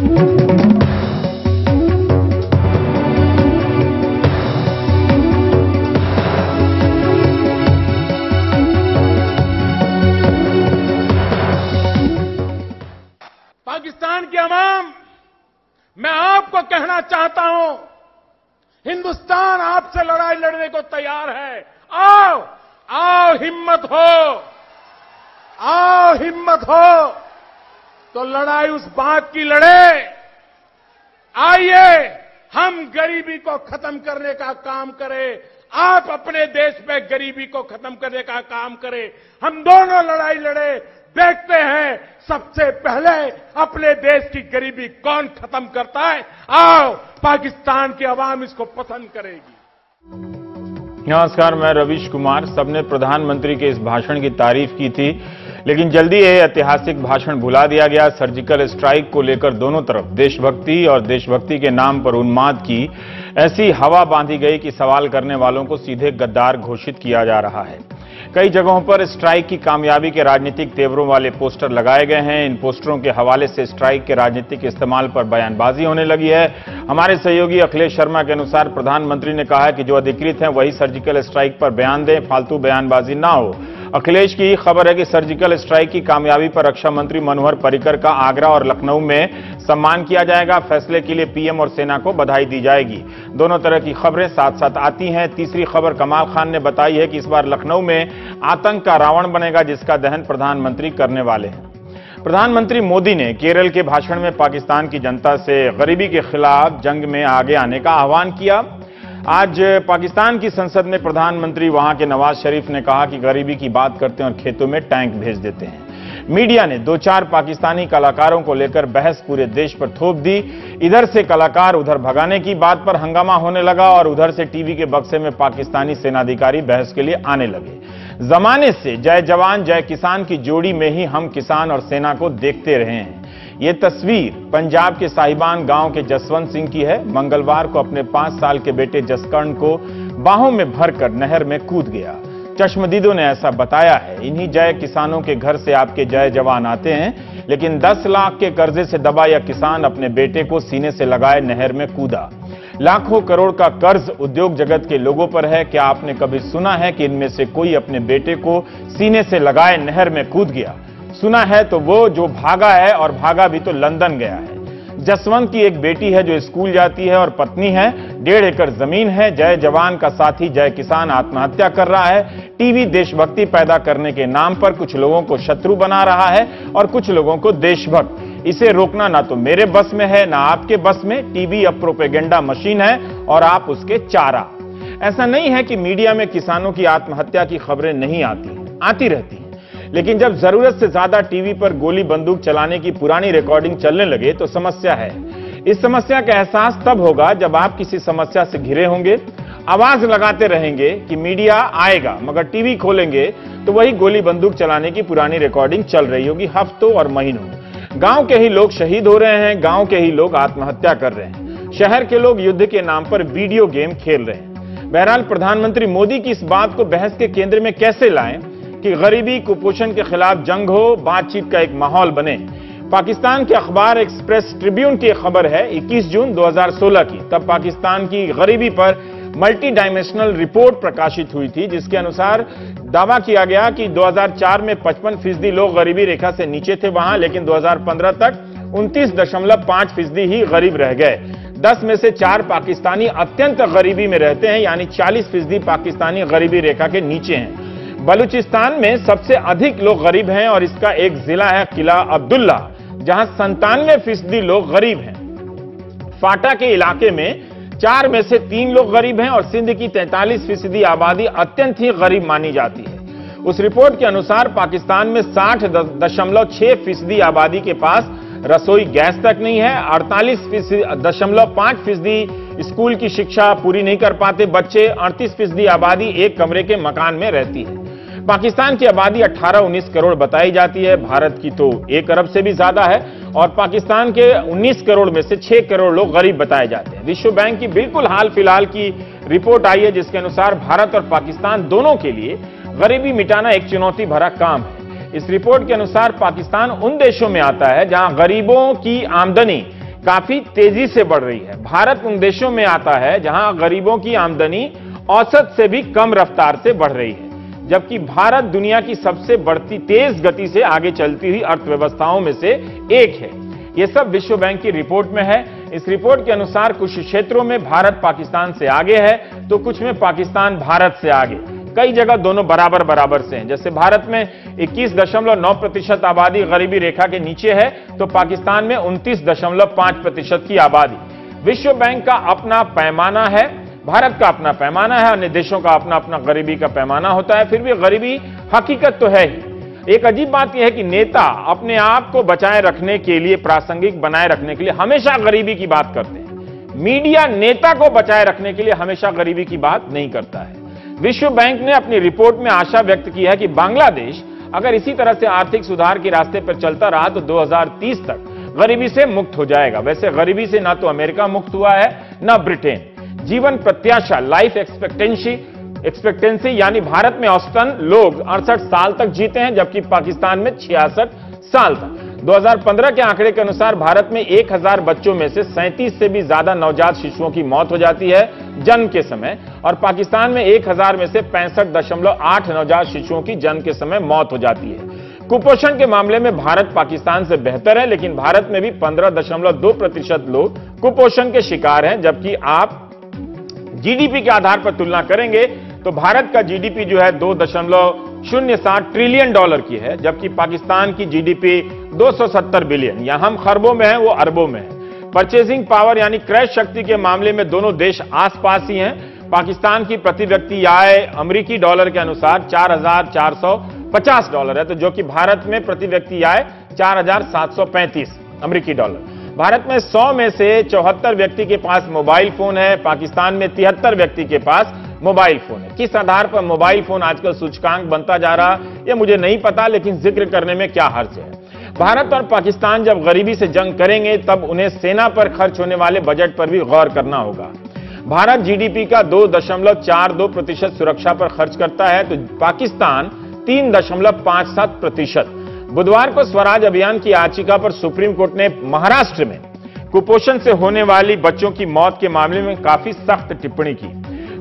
पाकिस्तान की अवाम, मैं आपको कहना चाहता हूं, हिंदुस्तान आपसे लड़ाई लड़ने को तैयार है। आओ, आओ, हिम्मत हो, आओ, हिम्मत हो तो लड़ाई उस बात की लड़े। आइए हम गरीबी को खत्म करने का काम करें, आप अपने देश में गरीबी को खत्म करने का काम करें, हम दोनों लड़ाई लड़े। देखते हैं सबसे पहले अपने देश की गरीबी कौन खत्म करता है। आओ, पाकिस्तान की आवाम इसको पसंद करेगी। नमस्कार, मैं रवीश कुमार। सबने प्रधानमंत्री के इस भाषण की तारीफ की थी, लेकिन जल्दी यह ऐतिहासिक भाषण भुला दिया गया। सर्जिकल स्ट्राइक को लेकर दोनों तरफ देशभक्ति और देशभक्ति के नाम पर उन्माद की ऐसी हवा बांधी गई कि सवाल करने वालों को सीधे गद्दार घोषित किया जा रहा है। कई जगहों पर स्ट्राइक की कामयाबी के राजनीतिक तेवरों वाले पोस्टर लगाए गए हैं। इन पोस्टरों के हवाले से स्ट्राइक के राजनीतिक इस्तेमाल पर बयानबाजी होने लगी है। हमारे सहयोगी अखिलेश शर्मा के अनुसार प्रधानमंत्री ने कहा है कि जो अधिकृत हैं वही सर्जिकल स्ट्राइक पर बयान दें, फालतू बयानबाजी ना हो। अखिलेश की खबर है कि सर्जिकल स्ट्राइक की कामयाबी पर रक्षा मंत्री मनोहर पर्रिकर का आगरा और लखनऊ में सम्मान किया जाएगा। फैसले के लिए पीएम और सेना को बधाई दी जाएगी। दोनों तरह की खबरें साथ साथ आती हैं। तीसरी खबर कमाल खान ने बताई है कि इस बार लखनऊ में आतंक का रावण बनेगा, जिसका दहन प्रधानमंत्री करने वाले हैं। प्रधानमंत्री मोदी ने केरल के भाषण में पाकिस्तान की जनता से गरीबी के खिलाफ जंग में आगे आने का आह्वान किया। आज पाकिस्तान की संसद में प्रधानमंत्री वहां के नवाज शरीफ ने कहा कि गरीबी की बात करते हैं और खेतों में टैंक भेज देते हैं। मीडिया ने 2-4 पाकिस्तानी कलाकारों को लेकर बहस पूरे देश पर थोप दी। इधर से कलाकार उधर भगाने की बात पर हंगामा होने लगा और उधर से टीवी के बक्से में पाकिस्तानी सेनाधिकारी बहस के लिए आने लगे। जमाने से जय जवान जय किसान की जोड़ी में ही हम किसान और सेना को देखते रहे हैं। ये तस्वीर पंजाब के साहिबान गांव के जसवंत सिंह की है। मंगलवार को अपने 5 साल के बेटे जसकर्ण को बाहों में भरकर नहर में कूद गया। चश्मदीदों ने ऐसा बताया है। इन्हीं जय किसानों के घर से आपके जय जवान आते हैं, लेकिन 10 लाख के कर्जे से दबा यह किसान अपने बेटे को सीने से लगाए नहर में कूदा। लाखों करोड़ का कर्ज उद्योग जगत के लोगों पर है। क्या आपने कभी सुना है कि इनमें से कोई अपने बेटे को सीने से लगाए नहर में कूद गया? सुना है तो वो जो भागा है, और भागा भी तो लंदन गया है। जसवंत की एक बेटी है जो स्कूल जाती है और पत्नी है। 1.5 एकड़ जमीन है। जय जवान का साथी जय किसान आत्महत्या कर रहा है। टीवी देशभक्ति पैदा करने के नाम पर कुछ लोगों को शत्रु बना रहा है और कुछ लोगों को देशभक्त। इसे रोकना ना तो मेरे बस में है ना आपके बस में। टीवी अब प्रोपेगेंडा मशीन है और आप उसके चारा। ऐसा नहीं है कि मीडिया में किसानों की आत्महत्या की खबरें नहीं आती रहती हैं, लेकिन जब जरूरत से ज्यादा टीवी पर गोली बंदूक चलाने की पुरानी रिकॉर्डिंग चलने लगे तो समस्या है। इस समस्या का एहसास तब होगा जब आप किसी समस्या से घिरे होंगे, आवाज लगाते रहेंगे कि मीडिया आएगा, मगर टीवी खोलेंगे तो वही गोली बंदूक चलाने की पुरानी रिकॉर्डिंग चल रही होगी हफ्तों और महीनों। गांव के ही लोग शहीद हो रहे हैं, गांव के ही लोग आत्महत्या कर रहे हैं, शहर के लोग युद्ध के नाम पर वीडियो गेम खेल रहे हैं। बहरहाल प्रधानमंत्री मोदी की इस बात को बहस के केंद्र में कैसे लाएं कि गरीबी कुपोषण के खिलाफ जंग हो, बातचीत का एक माहौल बने। पाकिस्तान के अखबार एक्सप्रेस ट्रिब्यून की खबर है 21 जून 2016 की। तब पाकिस्तान की गरीबी पर मल्टी डायमेंशनल रिपोर्ट प्रकाशित हुई थी, जिसके अनुसार दावा किया गया कि 2004 में 55% लोग गरीबी रेखा से नीचे थे वहां, लेकिन 2015 तक 29.5% ही गरीब रह गए। 10 में से 4 पाकिस्तानी अत्यंत गरीबी में रहते हैं, यानी 40% पाकिस्तानी गरीबी रेखा के नीचे हैं। बलूचिस्तान में सबसे अधिक लोग गरीब हैं और इसका एक जिला है किला अब्दुल्ला, जहां 97% लोग गरीब हैं। फाटा के इलाके में 4 में से 3 लोग गरीब हैं और सिंध की 43% आबादी अत्यंत ही गरीब मानी जाती है। उस रिपोर्ट के अनुसार पाकिस्तान में 60.6% आबादी के पास रसोई गैस तक नहीं है। 48.5% स्कूल की शिक्षा पूरी नहीं कर पाते बच्चे। 38% आबादी एक कमरे के मकान में रहती है। पाकिस्तान की आबादी 18-19 करोड़ बताई जाती है। भारत की तो 1 अरब से भी ज्यादा है और पाकिस्तान के 19 करोड़ में से 6 करोड़ लोग गरीब बताए जाते हैं। विश्व बैंक की बिल्कुल हाल फिलहाल की रिपोर्ट आई है, जिसके अनुसार भारत और पाकिस्तान दोनों के लिए गरीबी मिटाना एक चुनौती भरा काम है। इस रिपोर्ट के अनुसार पाकिस्तान उन देशों में आता है जहां गरीबों की आमदनी काफी तेजी से बढ़ रही है। भारत उन देशों में आता है जहां गरीबों की आमदनी औसत से भी कम रफ्तार से बढ़ रही है, जबकि भारत दुनिया की सबसे बढ़ती तेज गति से आगे चलती हुई अर्थव्यवस्थाओं में से एक है। यह सब विश्व बैंक की रिपोर्ट में है। इस रिपोर्ट के अनुसार कुछ क्षेत्रों में भारत पाकिस्तान से आगे है, तो कुछ में पाकिस्तान भारत से आगे। कई जगह दोनों बराबर बराबर से हैं। जैसे भारत में 21.9% आबादी गरीबी रेखा के नीचे है, तो पाकिस्तान में 29.5% की आबादी। विश्व बैंक का अपना पैमाना है, भारत का अपना पैमाना है, अन्य देशों का अपना अपना गरीबी का पैमाना होता है। फिर भी गरीबी हकीकत तो है ही। एक अजीब बात यह है कि नेता अपने आप को बचाए रखने के लिए, प्रासंगिक बनाए रखने के लिए हमेशा गरीबी की बात करते हैं। मीडिया नेता को बचाए रखने के लिए हमेशा गरीबी की बात नहीं करता है। विश्व बैंक ने अपनी रिपोर्ट में आशा व्यक्त की है कि बांग्लादेश अगर इसी तरह से आर्थिक सुधार के रास्ते पर चलता रहा तो 2030 तक गरीबी से मुक्त हो जाएगा। वैसे गरीबी से ना तो अमेरिका मुक्त हुआ है, ना ब्रिटेन। जीवन प्रत्याशा, लाइफ एक्सपेक्टेंसी यानी भारत में औसतन लोग 68 साल तक जीते हैं, जबकि पाकिस्तान में 66 साल तक। 2015 के आंकड़े के अनुसार भारत में 1000 बच्चों में से 37 से भी ज्यादा नवजात शिशुओं की मौत हो जाती है जन्म के समय, और पाकिस्तान में 1000 में से 65.8 नवजात शिशुओं की जन्म के समय मौत हो जाती है। कुपोषण के मामले में भारत पाकिस्तान से बेहतर है, लेकिन भारत में भी 15.2% लोग कुपोषण के शिकार हैं। जबकि आप जीडीपी के आधार पर तुलना करेंगे तो भारत का जीडीपी जो है $2.07 ट्रिलियन की है, जबकि पाकिस्तान की जीडीपी 270 बिलियन। यहां हम खरबों में हैं, वो अरबों में है। परचेसिंग पावर यानी क्रय शक्ति के मामले में दोनों देश आसपास ही हैं। पाकिस्तान की प्रति व्यक्ति आय अमेरिकी डॉलर के अनुसार $4,450 है, तो जो कि भारत में प्रति व्यक्ति आय 4,735 अमेरिकी डॉलर। भारत में 100 में से 74 व्यक्ति के पास मोबाइल फोन है, पाकिस्तान में 73 व्यक्ति के पास मोबाइल फोन है। किस आधार पर मोबाइल फोन आजकल सूचकांक बनता जा रहा यह मुझे नहीं पता, लेकिन जिक्र करने में क्या हर्ज है। भारत और पाकिस्तान जब गरीबी से जंग करेंगे तब उन्हें सेना पर खर्च होने वाले बजट पर भी गौर करना होगा। भारत जीडीपी का 2.42% सुरक्षा पर खर्च करता है, तो पाकिस्तान 3.57%। बुधवार को स्वराज अभियान की याचिका पर सुप्रीम कोर्ट ने महाराष्ट्र में कुपोषण से होने वाली बच्चों की मौत के मामले में काफी सख्त टिप्पणी की।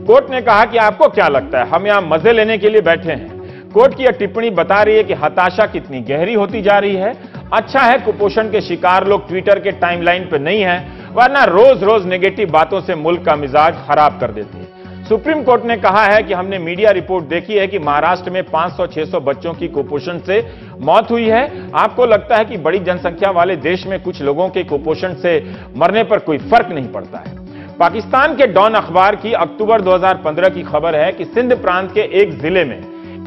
कोर्ट ने कहा कि आपको क्या लगता है, हम यहां मजे लेने के लिए बैठे हैं। कोर्ट की यह टिप्पणी बता रही है कि हताशा कितनी गहरी होती जा रही है। अच्छा है कुपोषण के शिकार लोग ट्विटर के टाइमलाइन पर नहीं है, वरना रोज रोज नेगेटिव बातों से मुल्क का मिजाज खराब कर देते हैं। सुप्रीम कोर्ट ने कहा है कि हमने मीडिया रिपोर्ट देखी है कि महाराष्ट्र में 500-600 बच्चों की कुपोषण से मौत हुई है। आपको लगता है कि बड़ी जनसंख्या वाले देश में कुछ लोगों के कुपोषण से मरने पर कोई फर्क नहीं पड़ता है। पाकिस्तान के डॉन अखबार की अक्टूबर 2015 की खबर है कि सिंध प्रांत के एक जिले में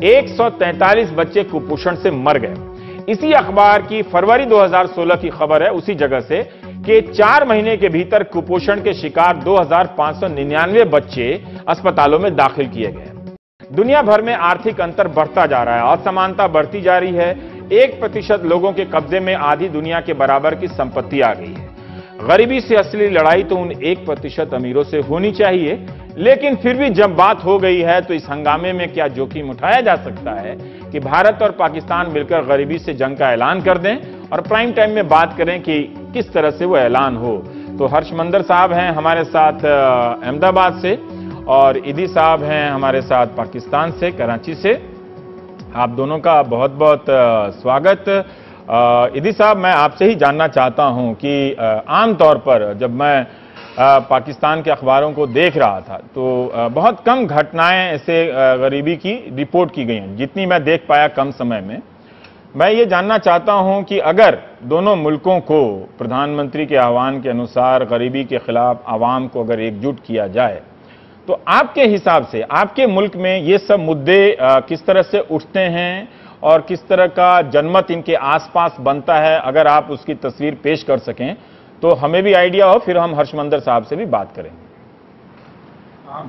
143 बच्चे कुपोषण से मर गए। इसी अखबार की फरवरी 2016 की खबर है उसी जगह से कि 4 महीने के भीतर कुपोषण के शिकार 2599 बच्चे अस्पतालों में दाखिल किए गए। दुनिया भर में आर्थिक अंतर बढ़ता जा रहा है, असमानता बढ़ती जा रही है। 1% लोगों के कब्जे में आधी दुनिया के बराबर की संपत्ति आ गई है। गरीबी से असली लड़ाई तो उन 1% अमीरों से होनी चाहिए, लेकिन फिर भी जब बात हो गई है तो इस हंगामे में क्या जोखिम उठाया जा सकता है कि भारत और पाकिस्तान मिलकर गरीबी से जंग का ऐलान कर दें और प्राइम टाइम में बात करें कि किस तरह से वो ऐलान हो। तो हर्षमंदर साहब हैं हमारे साथ अहमदाबाद से, और इदी साहब हैं हमारे साथ पाकिस्तान से, कराची से। आप दोनों का बहुत बहुत स्वागत। इदी साहब, मैं आपसे ही जानना चाहता हूं कि आमतौर पर जब मैं पाकिस्तान के अखबारों को देख रहा था तो बहुत कम घटनाएं ऐसे गरीबी की रिपोर्ट की गई हैं, जितनी मैं देख पाया कम समय में। मैं ये जानना चाहता हूं कि अगर दोनों मुल्कों को प्रधानमंत्री के आह्वान के अनुसार गरीबी के खिलाफ आवाम को अगर एकजुट किया जाए तो आपके हिसाब से आपके मुल्क में ये सब मुद्दे किस तरह से उठते हैं और किस तरह का जनमत इनके आसपास बनता है, अगर आप उसकी तस्वीर पेश कर सकें तो हमें भी आइडिया हो, फिर हम हर्षमंदर साहब से भी बात करेंगे।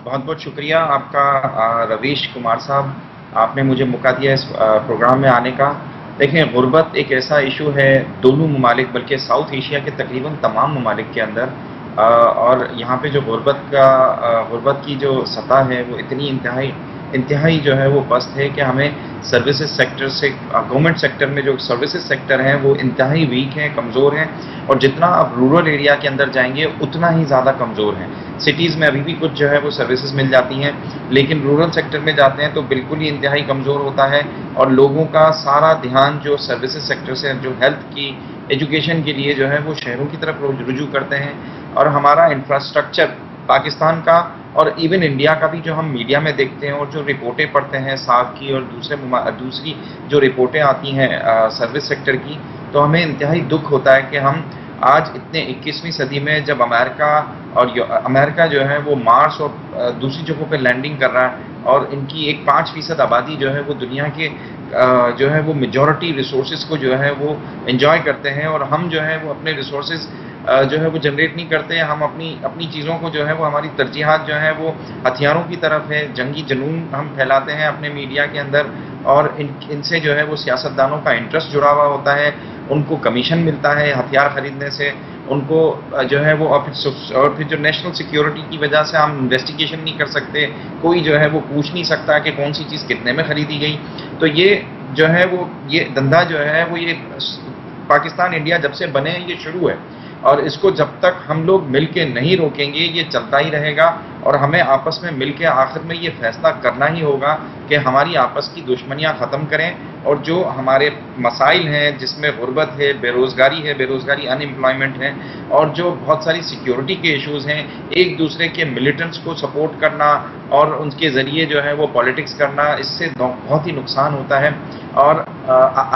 बहुत बहुत शुक्रिया आपका रवीश कुमार साहब, आपने मुझे मौका दिया इस प्रोग्राम में आने का। देखें, गुर्बत एक ऐसा इशू है दोनों ममालिक, बल्कि साउथ एशिया के तकरीबन तमाम ममालिक के अंदर, और यहाँ पे जो गुर्बत की जो सतह है वो इतनी इंतहाई जो है वो पस्त है कि हमें सर्विसेज सेक्टर से गवर्नमेंट सेक्टर में जो सर्विसेज सेक्टर हैं वो इंतहाई वीक हैं, कमज़ोर हैं, और जितना आप रूरल एरिया के अंदर जाएंगे उतना ही ज़्यादा कमज़ोर हैं। सिटीज़ में अभी भी कुछ जो है वो सर्विसेज मिल जाती हैं, लेकिन रूरल सेक्टर में जाते हैं तो बिल्कुल ही इंतहाई कमज़ोर होता है, और लोगों का सारा ध्यान जो सर्विसेज सेक्टर से, जो हेल्थ की, एजुकेशन के लिए जो है वो शहरों की तरफ रुजू करते हैं। और हमारा इंफ्रास्ट्रक्चर पाकिस्तान का और इवन इंडिया का भी जो हम मीडिया में देखते हैं और जो रिपोर्टें पढ़ते हैं साफ की और दूसरी जो रिपोर्टें आती हैं सर्विस सेक्टर की, तो हमें इंतहाई दुख होता है कि हम आज इतने 21वीं सदी में जब अमेरिका जो है वो मार्स और दूसरी जगहों पे लैंडिंग कर रहा है, और इनकी एक 5% आबादी जो है वो दुनिया के जो है वो मेजॉरिटी रिसोर्सेज को जो है वो एंजॉय करते हैं, और हम जो है वो अपने रिसोर्सेज जो है वो जनरेट नहीं करते हैं। हम अपनी चीज़ों को जो है वो, हमारी तरजीहात जो है वो हथियारों की तरफ है, जंगी जुनून हम फैलाते हैं अपने मीडिया के अंदर, और इनसे जो है वो सियासतदानों का इंटरेस्ट जुड़ा हुआ होता है, उनको कमीशन मिलता है हथियार खरीदने से, उनको जो है वो, और फिर जो नेशनल सिक्योरिटी की वजह से हम इन्वेस्टिगेशन नहीं कर सकते, कोई जो है वो पूछ नहीं सकता कि कौन सी चीज़ कितने में खरीदी गई। तो ये जो है वो, ये धंधा जो है वो, ये पाकिस्तान इंडिया जब से बने ये शुरू है, और इसको जब तक हम लोग मिल के नहीं रोकेंगे ये चलता ही रहेगा, और हमें आपस में मिल के आखिर में ये फैसला करना ही होगा कि हमारी आपस की दुश्मनियां ख़त्म करें, और जो हमारे मसाइल हैं जिसमें गुर्बत है, बेरोज़गारी अनएम्प्लॉयमेंट है, और जो बहुत सारी सिक्योरिटी के इश्यूज़ हैं, एक दूसरे के मिलिटेंट्स को सपोर्ट करना और उनके ज़रिए जो है वो पॉलिटिक्स करना, इससे बहुत ही नुकसान होता है। और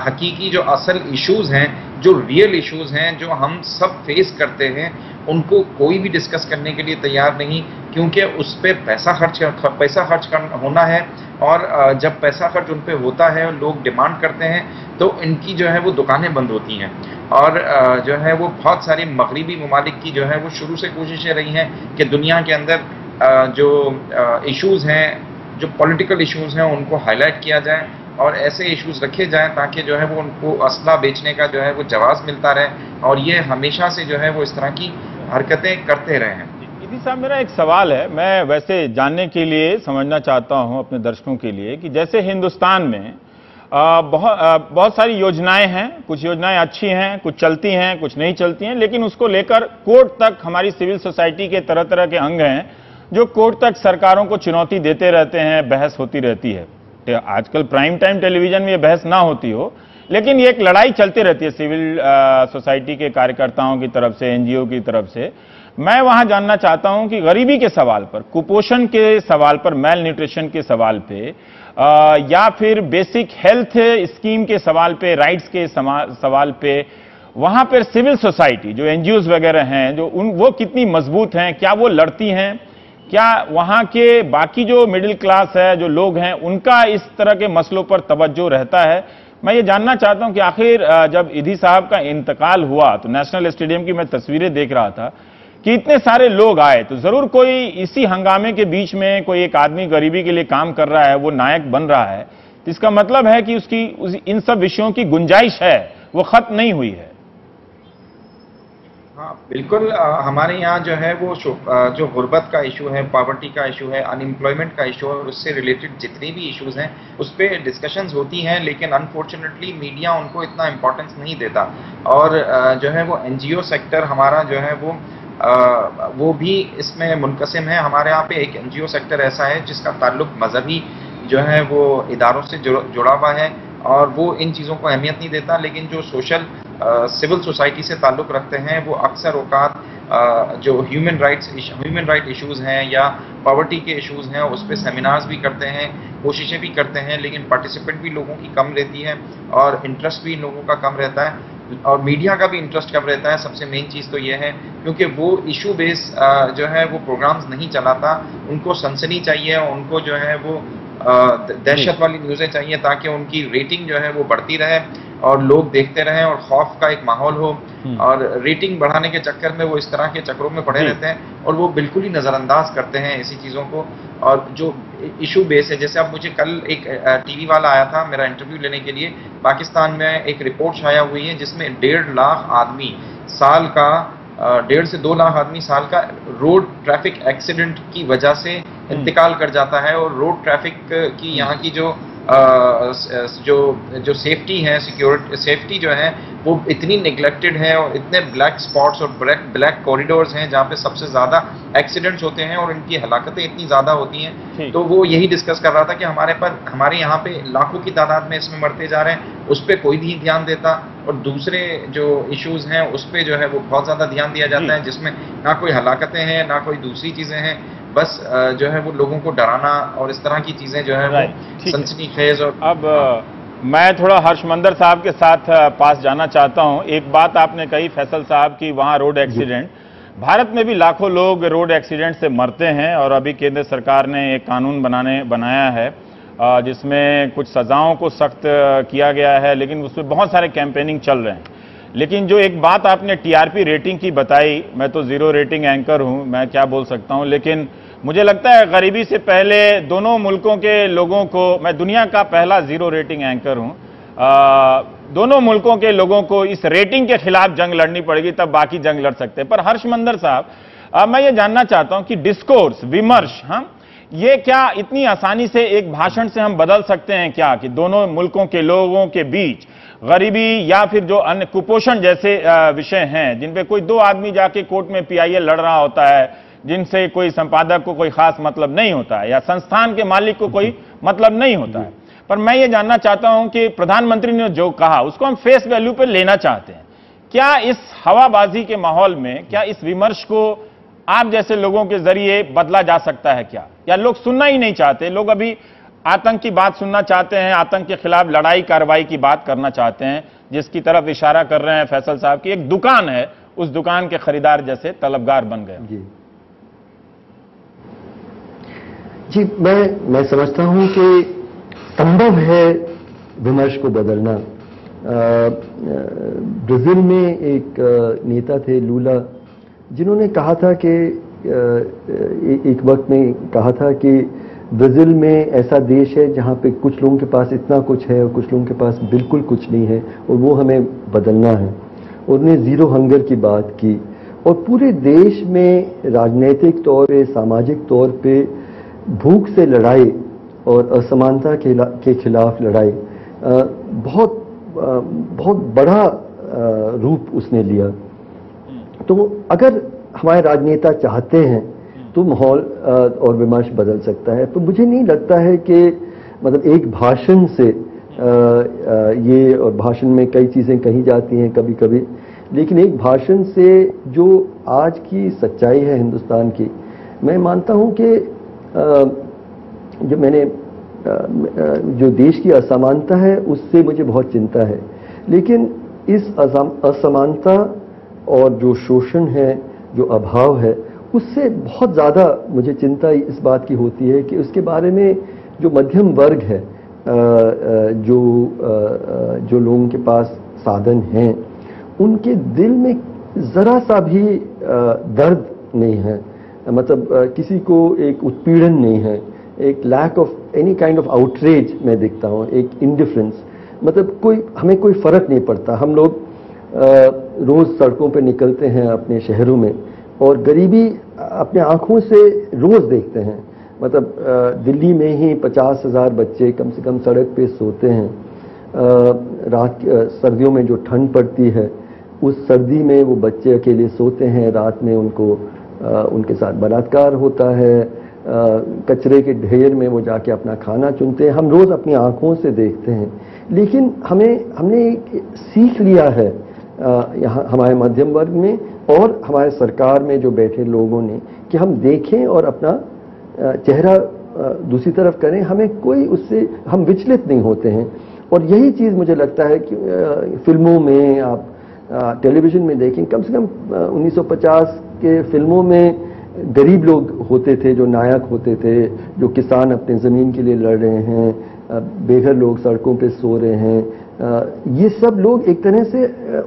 हकीकी जो असल इश्यूज़ हैं, जो रियल इश्यूज़ हैं, जो हम सब फेस करते हैं, उनको कोई भी डिस्कस करने के लिए तैयार नहीं, क्योंकि उस पर पैसा खर्च होना है, और जब पैसा खर्च उन पर होता है, लोग डिमांड करते हैं, तो इनकी जो है वो दुकानें बंद होती हैं। और जो है वो बहुत सारे मगरिबी ममालिक की जो है वो शुरू से कोशिशें रही हैं कि दुनिया के अंदर जो इश्यूज़ हैं, जो पॉलिटिकल इश्यूज़ हैं, उनको हाईलाइट किया जाए और ऐसे इश्यूज़ रखे जाएं ताकि जो है वो उनको असला बेचने का जो है वो जवाज़ मिलता रहे, और ये हमेशा से जो है वो इस तरह की हरकतें करते रहे हैं। इदी साहब, मेरा एक सवाल है, मैं वैसे जानने के लिए समझना चाहता हूं अपने दर्शकों के लिए, कि जैसे हिंदुस्तान में बहुत सारी योजनाएं हैं, कुछ योजनाएं अच्छी हैं, कुछ चलती हैं, कुछ नहीं चलती हैं, लेकिन उसको लेकर कोर्ट तक हमारी सिविल सोसाइटी के तरह तरह के अंग हैं जो कोर्ट तक सरकारों को चुनौती देते रहते हैं, बहस होती रहती है। आजकल प्राइम टाइम टेलीविजन में ये बहस ना होती हो, लेकिन ये एक लड़ाई चलती रहती है सिविल सोसाइटी के कार्यकर्ताओं की तरफ से, एनजीओ की तरफ से। मैं वहां जानना चाहता हूं कि गरीबी के सवाल पर, कुपोषण के सवाल पर, मेल न्यूट्रिशन के सवाल पे, या फिर बेसिक हेल्थ स्कीम के सवाल पे, राइट्स के सवाल पे, वहां पर सिविल सोसाइटी जो एनजीओज वगैरह हैं, जो वो कितनी मजबूत हैं, क्या वो लड़ती हैं, क्या वहां के बाकी जो मिडिल क्लास है, जो लोग हैं, उनका इस तरह के मसलों पर तवज्जो रहता है। मैं ये जानना चाहता हूं कि आखिर जब इदी साहब का इंतकाल हुआ तो नेशनल स्टेडियम की मैं तस्वीरें देख रहा था कि इतने सारे लोग आए, तो जरूर कोई इसी हंगामे के बीच में कोई एक आदमी गरीबी के लिए काम कर रहा है, वो नायक बन रहा है, तो इसका मतलब है कि इन सब विषयों की गुंजाइश है, वो खत्म नहीं हुई है। हाँ बिल्कुल, हमारे यहाँ जो है वो जो गुर्बत का इशू है, पॉवर्टी का इशू है, अनएम्प्लॉयमेंट का इशू है, और उससे रिलेटेड जितने भी इश्यूज हैं उस पर डिस्कशंस होती हैं, लेकिन अनफॉर्चुनेटली मीडिया उनको इतना इम्पोर्टेंस नहीं देता। और जो है वो एनजीओ सेक्टर हमारा जो है वो भी इसमें मुनकसिम है। हमारे यहाँ पे एक एनजीओ सेक्टर ऐसा है जिसका ताल्लुक मजहबी जो है वो इदारों से जुड़ा हुआ है, और वो इन चीज़ों को अहमियत नहीं देता, लेकिन जो सोशल सिविल सोसाइटी से ताल्लुक़ रखते हैं वो अक्सर औकात जो ह्यूमन राइट इश्यूज़ हैं या पॉवर्टी के इश्यूज़ हैं उस पर सेमिनार्स भी करते हैं, कोशिशें भी करते हैं, लेकिन पार्टिसिपेंट भी लोगों की कम रहती है और इंटरेस्ट भी लोगों का कम रहता है, और मीडिया का भी इंटरेस्ट कम रहता है। सबसे मेन चीज़ तो ये है क्योंकि वो इशू बेस जो है वो प्रोग्राम्स नहीं चलाता, उनको सनसनी चाहिए, उनको जो है वो दहशत वाली न्यूज़ें चाहिए ताकि उनकी रेटिंग जो है वो बढ़ती रहे और लोग देखते रहें और खौफ का एक माहौल हो, और रेटिंग बढ़ाने के चक्कर में वो इस तरह के चक्करों में पड़े रहते हैं और वो बिल्कुल ही नज़रअंदाज करते हैं ऐसी चीज़ों को। और जो इशू बेस है, जैसे अब मुझे कल एक टीवी वाला आया था मेरा इंटरव्यू लेने के लिए, पाकिस्तान में एक रिपोर्ट छाया हुई है जिसमें 1.5 लाख आदमी साल का 1.5 से 2 लाख आदमी साल का रोड ट्रैफिक एक्सीडेंट की वजह से इंतकाल कर जाता है, और रोड ट्रैफिक की यहाँ की जो जो सेफ्टी है, सिक्योरिटी सेफ्टी जो है वो इतनी नेग्लेक्टेड है और इतने ब्लैक स्पॉट्स और ब्लैक कॉरिडोर्स हैं जहाँ पे सबसे ज़्यादा एक्सीडेंट्स होते हैं और इनकी हलाकतें इतनी ज़्यादा होती हैं। तो वो यही डिस्कस कर रहा था कि हमारे यहाँ पे लाखों की तादाद में इसमें मरते जा रहे हैं, उस पर कोई नहीं ध्यान देता, और दूसरे जो इश्यूज हैं उस पर जो है वो बहुत ज़्यादा ध्यान दिया जाता है, जिसमें ना कोई हलाकतें हैं ना कोई दूसरी चीज़ें हैं, बस जो है वो लोगों को डराना और इस तरह की चीज़ें जो है वो सनसनीखेज। और अब मैं थोड़ा हर्षमंदर साहब के साथ पास जाना चाहता हूं। एक बात आपने कही फैसल साहब की, वहां रोड एक्सीडेंट, भारत में भी लाखों लोग रोड एक्सीडेंट से मरते हैं और अभी केंद्र सरकार ने एक कानून बनाया है जिसमें कुछ सजाओं को सख्त किया गया है, लेकिन उसमें बहुत सारे कैंपेनिंग चल रहे हैं। लेकिन जो एक बात आपने टीआरपी रेटिंग की बताई, मैं तो जीरो रेटिंग एंकर हूं, मैं क्या बोल सकता हूं, लेकिन मुझे लगता है गरीबी से पहले दोनों मुल्कों के लोगों को, मैं दुनिया का पहला जीरो रेटिंग एंकर हूं, दोनों मुल्कों के लोगों को इस रेटिंग के खिलाफ जंग लड़नी पड़ेगी, तब बाकी जंग लड़ सकते हैं। पर हर्षमंदर साहब, मैं ये जानना चाहता हूं कि डिस्कोर्स, विमर्श, हम ये क्या इतनी आसानी से एक भाषण से हम बदल सकते हैं क्या, कि दोनों मुल्कों के लोगों के बीच गरीबी या फिर जो अन्य कुपोषण जैसे विषय हैं जिन पे कोई दो आदमी जाके कोर्ट में पीआईएल लड़ रहा होता है, जिनसे कोई संपादक को कोई खास मतलब नहीं होता है या संस्थान के मालिक को कोई मतलब नहीं होता है, पर मैं ये जानना चाहता हूं कि प्रधानमंत्री ने जो कहा उसको हम फेस वैल्यू पर लेना चाहते हैं। क्या इस हवाबाजी के माहौल में, क्या इस विमर्श को आप जैसे लोगों के जरिए बदला जा सकता है क्या, या लोग सुनना ही नहीं चाहते? लोग अभी आतंक की बात सुनना चाहते हैं, आतंक के खिलाफ लड़ाई कार्रवाई की बात करना चाहते हैं, जिसकी तरफ इशारा कर रहे हैं फैसल साहब की एक दुकान है, उस दुकान के खरीदार जैसे तलबगार बन गए। जी, मैं समझता हूं कि संभव है विमर्श को बदलना। ब्राजील में एक नेता थे लूला, जिन्होंने कहा था कि एक वक्त में कहा था कि ब्राजील में ऐसा देश है जहां पे कुछ लोगों के पास इतना कुछ है और कुछ लोगों के पास बिल्कुल कुछ नहीं है, और वो हमें बदलना है। उन्होंने जीरो हंगर की बात की, और पूरे देश में राजनीतिक तौर पे, सामाजिक तौर पे भूख से लड़ाई और असमानता के खिलाफ लड़ाई बहुत बड़ा रूप उसने लिया। तो अगर हमारे राजनेता चाहते हैं तो माहौल और विमर्श बदल सकता है। तो मुझे नहीं लगता है कि मतलब एक भाषण से ये, और भाषण में कई चीज़ें कही जाती हैं कभी कभी, लेकिन एक भाषण से जो आज की सच्चाई है हिंदुस्तान की, मैं मानता हूं कि जो देश की असमानता है उससे मुझे बहुत चिंता है, लेकिन इस असमानता और जो शोषण है, जो अभाव है, उससे बहुत ज़्यादा मुझे चिंता इस बात की होती है कि उसके बारे में जो मध्यम वर्ग है, जो लोगों के पास साधन हैं, उनके दिल में ज़रा सा भी दर्द नहीं है, मतलब किसी को एक उत्पीड़न नहीं है, एक lack of any kind of outrage मैं देखता हूँ, एक इंडिफरेंस, मतलब हमें कोई फ़र्क नहीं पड़ता। हम लोग रोज़ सड़कों पे निकलते हैं अपने शहरों में, और गरीबी अपने आँखों से रोज़ देखते हैं। मतलब दिल्ली में ही 50,000 बच्चे कम से कम सड़क पे सोते हैं। रात सर्दियों में जो ठंड पड़ती है, उस सर्दी में वो बच्चे अकेले सोते हैं, रात में उनके साथ बलात्कार होता है, कचरे के ढेर में वो जाके अपना खाना चुनते हैं। हम रोज़ अपनी आँखों से देखते हैं, लेकिन हमने सीख लिया है यहाँ हमारे मध्यम वर्ग में और हमारे सरकार में जो बैठे लोगों ने, कि हम देखें और अपना चेहरा दूसरी तरफ करें, हमें कोई उससे हम विचलित नहीं होते हैं। और यही चीज़ मुझे लगता है कि फिल्मों में, आप टेलीविज़न में देखें, कम से कम 1950 के फिल्मों में गरीब लोग होते थे जो नायक होते थे, जो किसान अपने ज़मीन के लिए लड़ रहे हैं, बेघर लोग सड़कों पे सो रहे हैं। ये सब लोग एक तरह से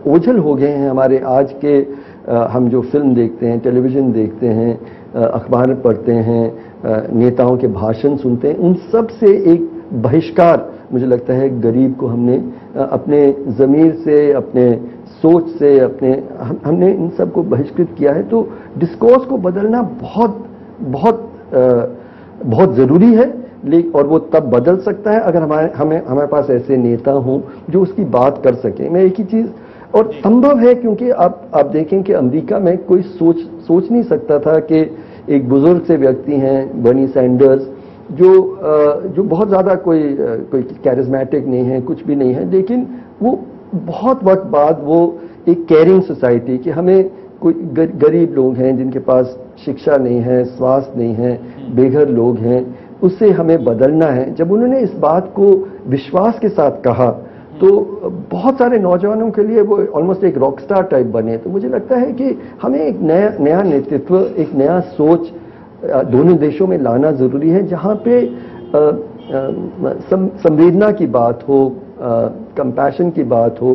ओझल हो गए हैं हमारे आज के। हम जो फिल्म देखते हैं, टेलीविज़न देखते हैं, अखबार पढ़ते हैं, नेताओं के भाषण सुनते हैं, उन सब से एक बहिष्कार मुझे लगता है गरीब को हमने अपने ज़मीर से, अपने सोच से, हमने इन सब को बहिष्कृत किया है। तो डिस्कोर्स को बदलना बहुत बहुत बहुत ज़रूरी है, और वो तब बदल सकता है अगर हमारे पास ऐसे नेता हों जो उसकी बात कर सकें। मैं एक ही चीज, और संभव है क्योंकि आप देखें कि अमेरिका में कोई सोच नहीं सकता था कि एक बुजुर्ग से व्यक्ति हैं बर्नी सैंडर्स, जो बहुत ज्यादा कोई कैरिज्मेटिक नहीं है, कुछ भी नहीं है, लेकिन वो बहुत वक्त बाद वो एक केयरिंग सोसाइटी कि हमें कोई गरीब लोग हैं जिनके पास शिक्षा नहीं है, स्वास्थ्य नहीं है, बेघर लोग हैं, उससे हमें बदलना है। जब उन्होंने इस बात को विश्वास के साथ कहा तो बहुत सारे नौजवानों के लिए वो ऑलमोस्ट एक रॉकस्टार टाइप बने। तो मुझे लगता है कि हमें एक नया नेतृत्व, एक नया सोच दोनों देशों में लाना जरूरी है, जहां पे संवेदना की बात हो, कंपैशन की बात हो।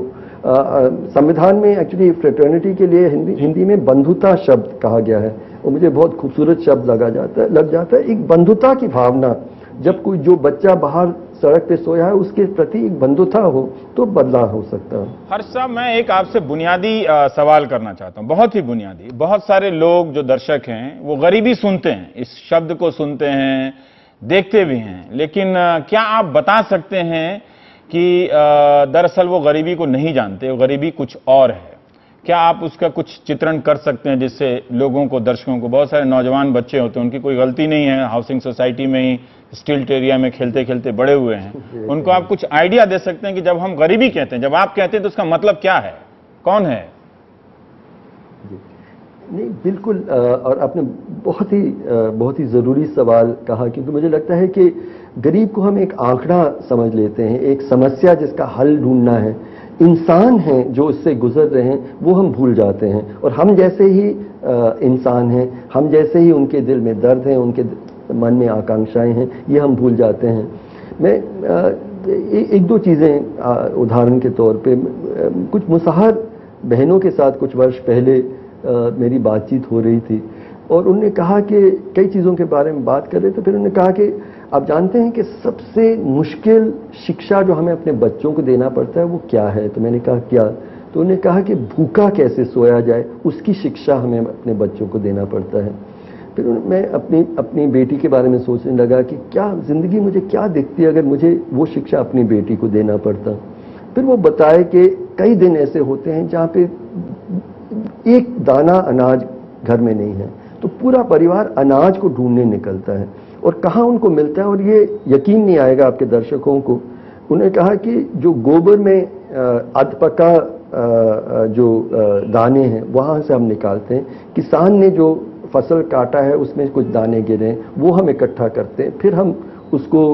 संविधान में एक्चुअली फ्रेटर्निटी के लिए हिंदी में बंधुता शब्द कहा गया है और मुझे बहुत खूबसूरत शब्द लग जाता है। एक बंधुता की भावना, जब कोई जो बच्चा बाहर सड़क पे सोया है उसके प्रति एक बंधुता हो तो बदलाव हो सकता है। हर्ष साहब, मैं एक आपसे बुनियादी सवाल करना चाहता हूं, बहुत ही बुनियादी। बहुत सारे लोग जो दर्शक हैं वो गरीबी सुनते हैं, इस शब्द को सुनते हैं, देखते भी हैं, लेकिन क्या आप बता सकते हैं कि दरअसल वो गरीबी को नहीं जानते, वो गरीबी कुछ और है? क्या आप उसका कुछ चित्रण कर सकते हैं जिससे लोगों को, दर्शकों को, बहुत सारे नौजवान बच्चे होते हैं, उनकी कोई गलती नहीं है, हाउसिंग सोसाइटी में ही स्टिल्ट एरिया में खेलते खेलते बड़े हुए हैं, उनको आप कुछ आइडिया दे सकते हैं कि जब हम गरीबी कहते हैं, जब आप कहते हैं तो उसका मतलब क्या है, कौन है? नहीं, बिल्कुल, और आपने बहुत ही जरूरी सवाल कहा, क्योंकि मुझे लगता है कि गरीब को हम एक आंकड़ा समझ लेते हैं, एक समस्या जिसका हल ढूंढना है। इंसान हैं जो इससे गुजर रहे हैं वो हम भूल जाते हैं, और हम जैसे ही इंसान हैं, हम जैसे ही उनके दिल में दर्द है, उनके मन में आकांक्षाएं हैं, ये हम भूल जाते हैं। मैं एक दो चीज़ें उदाहरण के तौर पे, कुछ मुसहर बहनों के साथ कुछ वर्ष पहले मेरी बातचीत हो रही थी और उन्होंने कहा कि कई चीज़ों के बारे में बात कर रहे थे। फिर उन्होंने कहा कि आप जानते हैं कि सबसे मुश्किल शिक्षा जो हमें अपने बच्चों को देना पड़ता है वो क्या है? तो मैंने कहा क्या? तो उन्होंने कहा कि भूखा कैसे सोया जाए, उसकी शिक्षा हमें अपने बच्चों को देना पड़ता है। फिर मैं अपनी बेटी के बारे में सोचने लगा कि क्या जिंदगी मुझे क्या दिखती अगर मुझे वो शिक्षा अपनी बेटी को देना पड़ता। फिर वो बताए कि कई दिन ऐसे होते हैं जहाँ पे एक दाना अनाज घर में नहीं है, तो पूरा परिवार अनाज को ढूंढने निकलता है, और कहाँ उनको मिलता है, और ये यकीन नहीं आएगा आपके दर्शकों को। उन्होंने कहा कि जो गोबर में अधपका जो दाने हैं वहाँ से हम निकालते हैं, किसान ने जो फसल काटा है उसमें कुछ दाने गिरे हैं वो हम इकट्ठा करते हैं, फिर हम उसको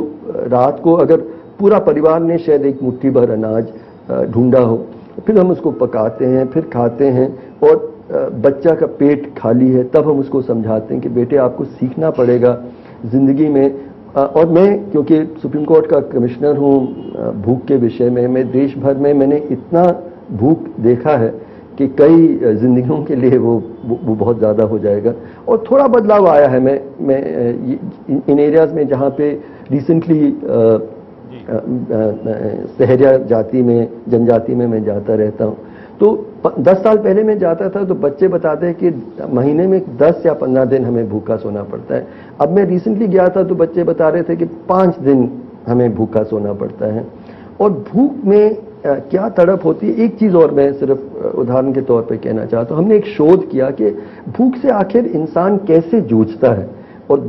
रात को, अगर पूरा परिवार ने शायद एक मुट्ठी भर अनाज ढूंढा हो, फिर हम उसको पकाते हैं, फिर खाते हैं, और बच्चा का पेट खाली है तब हम उसको समझाते हैं कि बेटे आपको सीखना पड़ेगा जिंदगी में। और मैं क्योंकि सुप्रीम कोर्ट का कमिश्नर हूँ भूख के विषय में, मैं देश भर में मैंने इतना भूख देखा है कि कई जिंदगियों के लिए वो बहुत ज़्यादा हो जाएगा। और थोड़ा बदलाव आया है। मैं इन एरियाज में जहाँ पे रिसेंटली सहरिया जाति में, जनजाति में मैं जाता रहता हूँ, तो 10 साल पहले मैं जाता था तो बच्चे बताते हैं कि महीने में 10 या 15 दिन हमें भूखा सोना पड़ता है। अब मैं रिसेंटली गया था तो बच्चे बता रहे थे कि 5 दिन हमें भूखा सोना पड़ता है। और भूख में क्या तड़प होती है, एक चीज़ और मैं सिर्फ उदाहरण के तौर पे कहना चाहता हूँ। हमने एक शोध किया कि भूख से आखिर इंसान कैसे जूझता है, और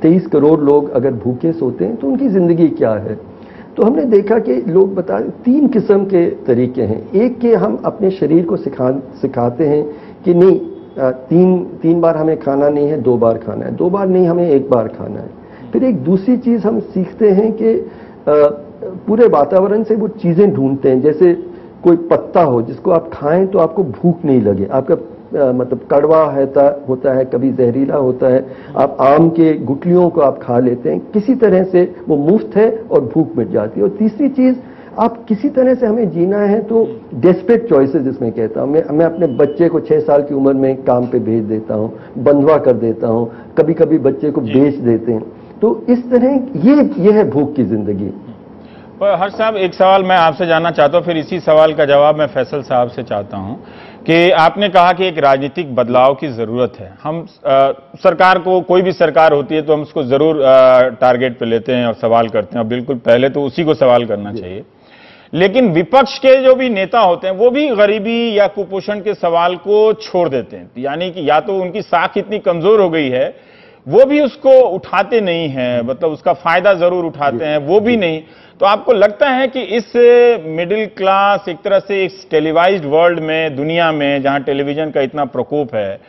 23 करोड़ लोग अगर भूखे सोते हैं तो उनकी ज़िंदगी क्या है। तो हमने देखा कि लोग बता 3 किस्म के तरीके हैं। एक के हम अपने शरीर को सिखाते हैं कि नहीं, 3 बार हमें खाना नहीं है, 2 बार खाना है, 2 बार नहीं हमें 1 बार खाना है। फिर एक दूसरी चीज़ हम सीखते हैं कि पूरे वातावरण से वो चीज़ें ढूंढते हैं, जैसे कोई पत्ता हो जिसको आप खाएं तो आपको भूख नहीं लगे, आपका मतलब कड़वा होता है, कभी जहरीला होता है, आप आम के गुठलियों को आप खा लेते हैं, किसी तरह से वो मुफ्त है और भूख मिट जाती है। और तीसरी चीज़, आप किसी तरह से हमें जीना है तो डेस्परेट चॉइसेस जिसमें कहता हूँ मैं अपने बच्चे को 6 साल की उम्र में काम पे भेज देता हूँ, बंधवा कर देता हूँ, कभी कभी बच्चे को बेच देते हैं। तो इस तरह ये है भूख की जिंदगी। पर हर्ष साहब, एक सवाल मैं आपसे जानना चाहता हूँ, फिर इसी सवाल का जवाब मैं फैसल साहब से चाहता हूँ कि आपने कहा कि एक राजनीतिक बदलाव की जरूरत है। हम सरकार को, कोई भी सरकार होती है तो हम उसको जरूर टारगेट पे लेते हैं और सवाल करते हैं, और बिल्कुल पहले तो उसी को सवाल करना चाहिए। लेकिन विपक्ष के जो भी नेता होते हैं वो भी गरीबी या कुपोषण के सवाल को छोड़ देते हैं, यानी कि या तो उनकी साख इतनी कमजोर हो गई है, वो भी उसको उठाते नहीं हैं, मतलब उसका फायदा जरूर उठाते हैं, वो भी नहीं। तो आपको लगता है कि इस मिडिल क्लास, एक तरह से इस टेलीवाइज्ड वर्ल्ड में, दुनिया में जहां टेलीविजन का इतना प्रकोप है,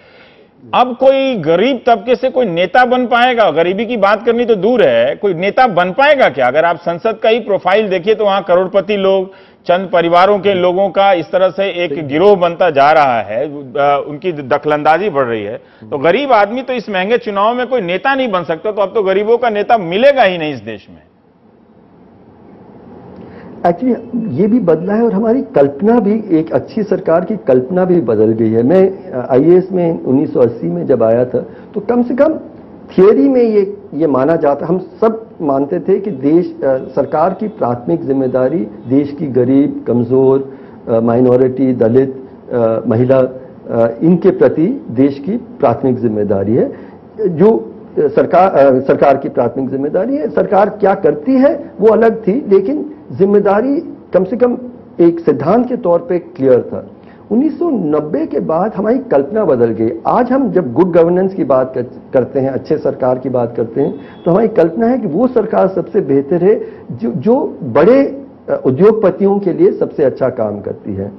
अब कोई गरीब तबके से कोई नेता बन पाएगा? गरीबी की बात करनी तो दूर है, कोई नेता बन पाएगा क्या? अगर आप संसद का ही प्रोफाइल देखिए तो वहां करोड़पति लोग, चंद परिवारों के लोगों का इस तरह से एक गिरोह बनता जा रहा है, उनकी दखलंदाजी बढ़ रही है। तो गरीब आदमी तो इस महंगे चुनाव में कोई नेता नहीं बन सकता, तो अब तो गरीबों का नेता मिलेगा ही नहीं इस देश में। एक्चुअली ये भी बदला है और हमारी कल्पना भी, एक अच्छी सरकार की कल्पना भी बदल गई है। मैं आईएएस में 1980 में जब आया था तो कम से कम थियोरी में ये माना जाता, हम सब मानते थे कि सरकार की प्राथमिक जिम्मेदारी देश की गरीब, कमजोर, माइनॉरिटी, दलित, महिला, इनके प्रति देश की प्राथमिक जिम्मेदारी है। जो सरकार की प्राथमिक जिम्मेदारी है, सरकार क्या करती है वो अलग थी, लेकिन जिम्मेदारी कम से कम एक सिद्धांत के तौर पे क्लियर था। 1990 के बाद हमारी कल्पना बदल गई। आज हम जब गुड गवर्नेंस की बात करते हैं, अच्छे सरकार की बात करते हैं, तो हमारी कल्पना है कि वो सरकार सबसे बेहतर है जो बड़े उद्योगपतियों के लिए सबसे अच्छा काम करती है।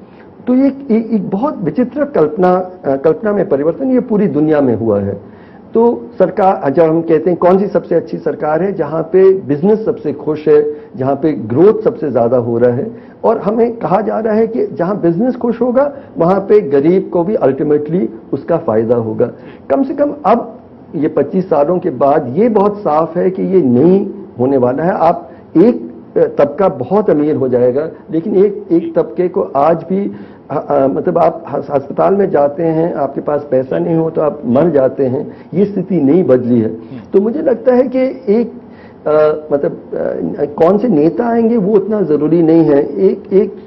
तो ये एक बहुत विचित्र कल्पना में परिवर्तन ये पूरी दुनिया में हुआ है। तो सरकार, जब हम कहते हैं कौन सी सबसे अच्छी सरकार है, जहां पे बिजनेस सबसे खुश है, जहां पे ग्रोथ सबसे ज्यादा हो रहा है, और हमें कहा जा रहा है कि जहां बिजनेस खुश होगा वहां पे गरीब को भी अल्टीमेटली उसका फायदा होगा। कम से कम अब ये 25 सालों के बाद ये बहुत साफ है कि ये नहीं होने वाला है। आप एक तबका बहुत अमीर हो जाएगा, लेकिन एक तबके को आज भी मतलब आप अस्पताल में जाते हैं, आपके पास पैसा नहीं हो तो आप मर जाते हैं, ये स्थिति नहीं बदली है। तो मुझे लगता है कि एक कौन से नेता आएंगे वो उतना जरूरी नहीं है। एक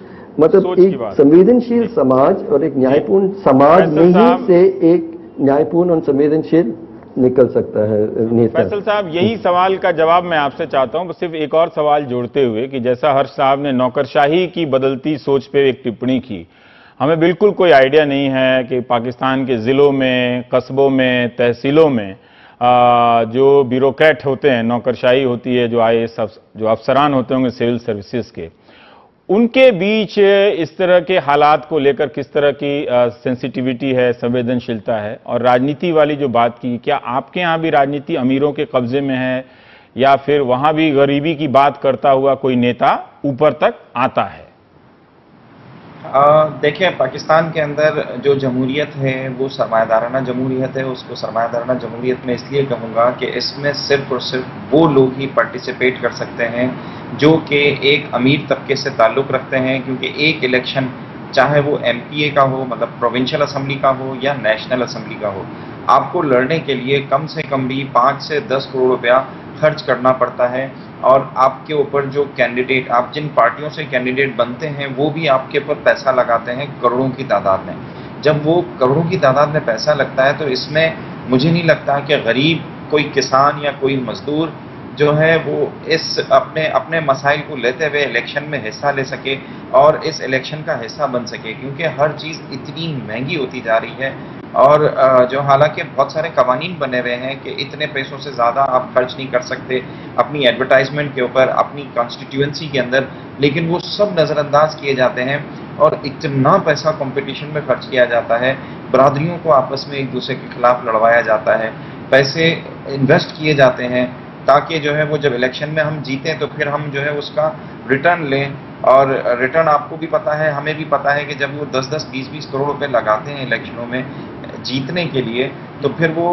संवेदनशील समाज और एक न्यायपूर्ण समाज में ही से एक न्यायपूर्ण और संवेदनशील निकल सकता है नेता। फैसल साहब, यही सवाल का जवाब मैं आपसे चाहता हूं, सिर्फ एक और सवाल जोड़ते हुए कि जैसा हर्ष साहब ने नौकरशाही की बदलती सोच पे एक टिप्पणी की, हमें बिल्कुल कोई आइडिया नहीं है कि पाकिस्तान के जिलों में, कस्बों में, तहसीलों में जो ब्यूरोक्रेट होते हैं, नौकरशाही होती है, जो आईएएस जो अफसरान होते होंगे सिविल सर्विसेज के, उनके बीच इस तरह के हालात को लेकर किस तरह की सेंसिटिविटी है, संवेदनशीलता है। और राजनीति वाली जो बात की, क्या आपके यहाँ भी राजनीति अमीरों के कब्जे में है, या फिर वहां भी गरीबी की बात करता हुआ कोई नेता ऊपर तक आता है? देखिए, पाकिस्तान के अंदर जो जमहूरियत है वो सरमायादाराना जमहूरियत है। उसको सरमायादाराना जमहूरियत में इसलिए कहूँगा कि इसमें सिर्फ और सिर्फ वो लोग ही पार्टिसिपेट कर सकते हैं जो कि एक अमीर तबके से ताल्लुक़ रखते हैं, क्योंकि एक इलेक्शन, चाहे वो एमपीए का हो, मतलब प्रोविंशियल असम्बली का हो या नेशनल असम्बली का हो, आपको लड़ने के लिए कम से कम भी 5 से 10 करोड़ रुपया खर्च करना पड़ता है। और आपके ऊपर जो कैंडिडेट, आप जिन पार्टियों से कैंडिडेट बनते हैं, वो भी आपके ऊपर पैसा लगाते हैं करोड़ों की तादाद में। जब वो करोड़ों की तादाद में पैसा लगता है तो इसमें मुझे नहीं लगता कि गरीब कोई किसान या कोई मजदूर जो है वो इस अपने मसाइल को लेते हुए इलेक्शन में हिस्सा ले सके और इस इलेक्शन का हिस्सा बन सके, क्योंकि हर चीज़ इतनी महंगी होती जा रही है। और जो हालांकि बहुत सारे कवानीन बने हुए हैं कि इतने पैसों से ज़्यादा आप खर्च नहीं कर सकते अपनी एडवर्टाइजमेंट के ऊपर, अपनी कॉन्स्टिट्यूएंसी के अंदर, लेकिन वो सब नज़रअंदाज किए जाते हैं और इतना पैसा कंपटीशन में खर्च किया जाता है, बरादरियों को आपस में एक दूसरे के खिलाफ लड़वाया जाता है, पैसे इन्वेस्ट किए जाते हैं ताकि जो है वो जब इलेक्शन में हम जीतें तो फिर हम जो है उसका रिटर्न लें। और रिटर्न आपको भी पता है, हमें भी पता है कि जब वो 10-10, 20-20 करोड़ रुपए लगाते हैं इलेक्शनों में जीतने के लिए, तो फिर वो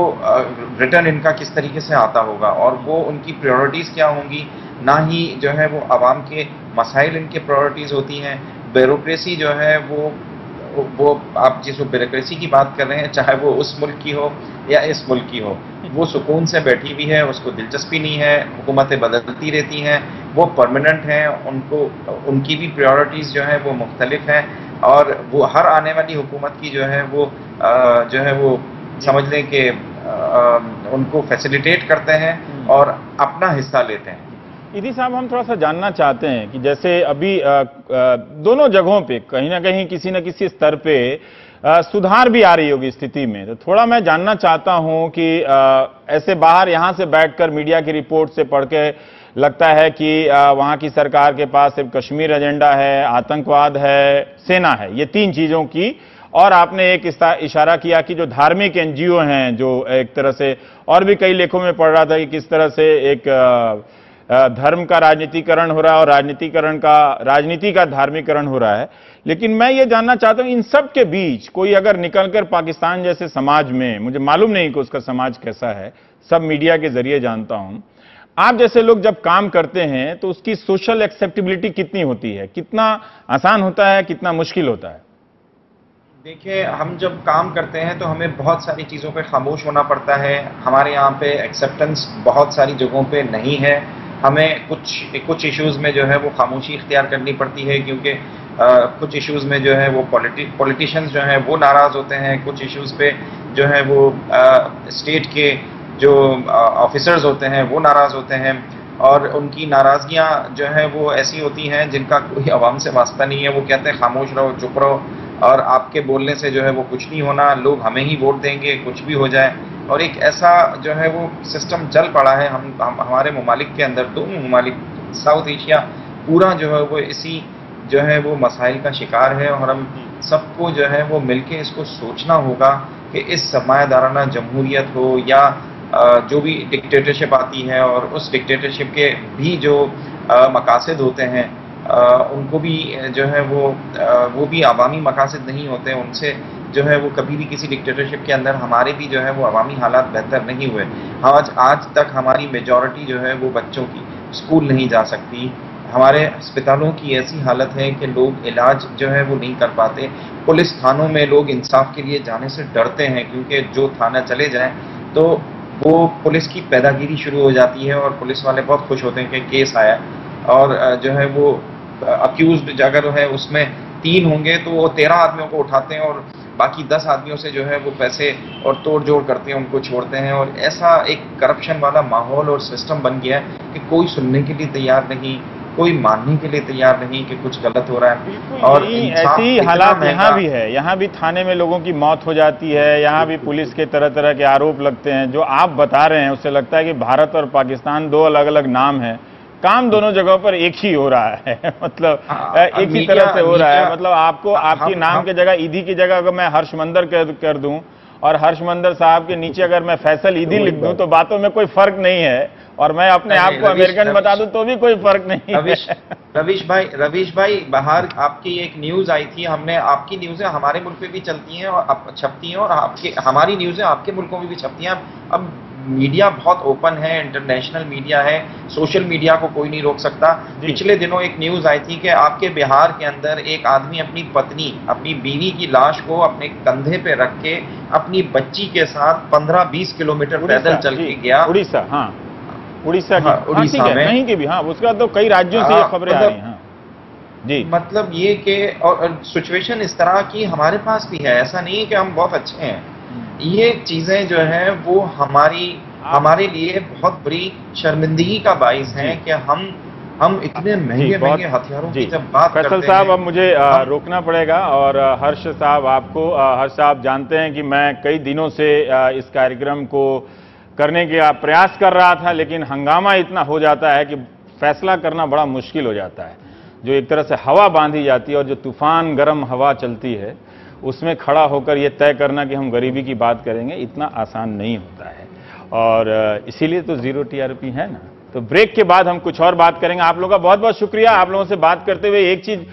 रिटर्न इनका किस तरीके से आता होगा और वो उनकी प्रायोरिटीज़ क्या होंगी, ना ही जो है वो आवाम के मसाइल इनके प्रायोरिटीज़ होती हैं। ब्यूरोक्रेसी जो है वो आप जिस ब्यूरोक्रेसी की बात कर रहे हैं, चाहे वो उस मुल्क की हो या इस मुल्क की हो, वो सुकून से बैठी हुई है, उसको दिलचस्पी नहीं है, हुकूमतें बदलती रहती हैं, वो परमानेंट हैं, उनकी भी प्रायोरिटीज़ जो हैं वो मुख्तलिफ हैं। और वो हर आने वाली हुकूमत की जो है वो समझ लें कि उनको फैसिलिटेट करते हैं और अपना हिस्सा लेते हैं। ईदी साहब, हम थोड़ा सा जानना चाहते हैं कि जैसे अभी दोनों जगहों पे कहीं ना कहीं किसी न किसी स्तर पे सुधार भी आ रही होगी स्थिति में, तो थोड़ा मैं जानना चाहता हूं कि ऐसे बाहर यहां से बैठकर मीडिया की रिपोर्ट से पढ़ के लगता है कि वहां की सरकार के पास सिर्फ कश्मीर एजेंडा है, आतंकवाद है, सेना है, ये तीन चीजों की। और आपने एक इशारा किया कि जो धार्मिक एनजीओ हैं, जो एक तरह से और भी कई लेखों में पढ़ रहा था कि किस तरह से एक धर्म का राजनीतिकरण हो रहा है और राजनीति का धार्मिकरण हो रहा है। लेकिन मैं ये जानना चाहता हूं, इन सब के बीच कोई अगर निकलकर पाकिस्तान जैसे समाज में, मुझे मालूम नहीं कि उसका समाज कैसा है, सब मीडिया के जरिए जानता हूं, आप जैसे लोग जब काम करते हैं तो उसकी सोशल एक्सेप्टेबिलिटी कितनी होती है, कितना आसान होता है, कितना मुश्किल होता है? देखिए, हम जब काम करते हैं तो हमें बहुत सारी चीज़ों पे खामोश होना पड़ता है। हमारे यहाँ पे एक्सेप्टेंस बहुत सारी जगहों पे नहीं है। हमें कुछ इश्यूज़ में जो है वो खामोशी इख्तियार करनी पड़ती है, क्योंकि कुछ इश्यूज़ में जो है वो पॉलिटिशियंस जो हैं वो नाराज़ होते हैं। कुछ इश्यूज़ पे जो है वो स्टेट के जो ऑफिसर्स होते हैं वो नाराज़ होते हैं, और उनकी नाराज़गियाँ जो है वो ऐसी होती हैं जिनका कोई आवाम से वास्ता नहीं है। वो कहते हैं खामोश रहो, चुप रहो, और आपके बोलने से जो है वो कुछ नहीं होना, लोग हमें ही वोट देंगे, कुछ भी हो जाए। और एक ऐसा जो है वो सिस्टम चल पड़ा है हमारे ममालिक के अंदर, दोनों ममालिक, साउथ एशिया पूरा जो है वो इसी जो है वो मसाइल का शिकार है। और हम सबको जो है वो मिलके इसको सोचना होगा कि इस सरमायादाराना जमहूरियत हो या जो भी डिक्टेटरशिप आती है, और उस डिक्टेटरशिप के भी जो मकासद होते हैं उनको भी जो है वो भी अवामी मकासद नहीं होते। उनसे जो है वो कभी भी किसी डिक्टेटरशिप के अंदर हमारे भी जो है वो अवामी हालात बेहतर नहीं हुए। आज तक हमारी मेजॉरिटी जो है वो बच्चों की स्कूल नहीं जा सकती। हमारे अस्पतालों की ऐसी हालत है कि लोग इलाज जो है वो नहीं कर पाते। पुलिस थानों में लोग इंसाफ के लिए जाने से डरते हैं, क्योंकि जो थाना चले जाएं तो वो पुलिस की पैदागिरी शुरू हो जाती है, और पुलिस वाले बहुत खुश होते हैं कि केस आया। और जो है वो अक्यूज्ड अगर है उसमें 3 होंगे तो वो 13 आदमियों को उठाते हैं और बाकी 10 आदमियों से जो है वो पैसे और तोड़ जोड़ करते हैं, उनको छोड़ते हैं। और ऐसा एक करप्शन वाला माहौल और सिस्टम बन गया है कि कोई सुनने के लिए तैयार नहीं, कोई मानने के लिए तैयार नहीं कि कुछ गलत हो रहा है। और ऐसी हालात यहाँ भी है, यहाँ भी थाने में लोगों की मौत हो जाती है, यहाँ भी पुलिस के तरह तरह के आरोप लगते हैं। जो आप बता रहे हैं उससे लगता है कि भारत और पाकिस्तान दो अलग अलग नाम है, काम दोनों जगहों पर एक ही हो रहा है। मतलब एक ही तरह से हो रहा है। मतलब आपको आपकी नाम की जगह ईदी की जगह अगर मैं हर्षमंदर कर दूं और हर्षमंदर साहब के नीचे अगर मैं फैसल ईदी लिख दूं तो बातों में कोई फर्क नहीं है, और मैं अपने आप को अमेरिकन बता दूं तो भी कोई फर्क नहीं है। रवीश भाई, बाहर आपकी एक न्यूज आई थी, हमने आपकी न्यूज़ें हमारे मुल्क में भी चलती हैं और छपती हैं, और हमारी न्यूज़ें आपके मुल्कों में भी छपती हैं। अब मीडिया बहुत ओपन है, इंटरनेशनल मीडिया है, सोशल मीडिया को कोई नहीं रोक सकता। पिछले दिनों एक न्यूज आई थी कि आपके बिहार के अंदर एक आदमी अपनी पत्नी, अपनी बीवी की लाश को अपने कंधे पे रख के अपनी बच्ची के साथ 15-20 किलोमीटर पैदल चल के गया। उड़ीसा, हाँ उड़ीसा में कहीं की भी, हाँ उसका तो कई राज्यों से ये खबरें आ रही हैं। जी, मतलब ये कि और सिचुएशन इस तरह की हमारे पास भी है, ऐसा नहीं है कि हम बहुत अच्छे हैं। ये चीजें जो है वो हमारे लिए बहुत बड़ी शर्मिंदगी का बाइस है कि हम इतने महंगे हथियारों की जब बात करते हैं। फैसल साहब, अब मुझे रोकना पड़ेगा, और हर्ष साहब हर्ष साहब जानते हैं कि मैं कई दिनों से इस कार्यक्रम को करने का प्रयास कर रहा था, लेकिन हंगामा इतना हो जाता है कि फैसला करना बड़ा मुश्किल हो जाता है। जो एक तरह से हवा बांधी जाती है और जो तूफान गर्म हवा चलती है उसमें खड़ा होकर ये तय करना कि हम गरीबी की बात करेंगे, इतना आसान नहीं होता है। और इसीलिए तो जीरो टीआरपी है ना। तो ब्रेक के बाद हम कुछ और बात करेंगे। आप लोगों का बहुत बहुत शुक्रिया। आप लोगों से बात करते हुए एक चीज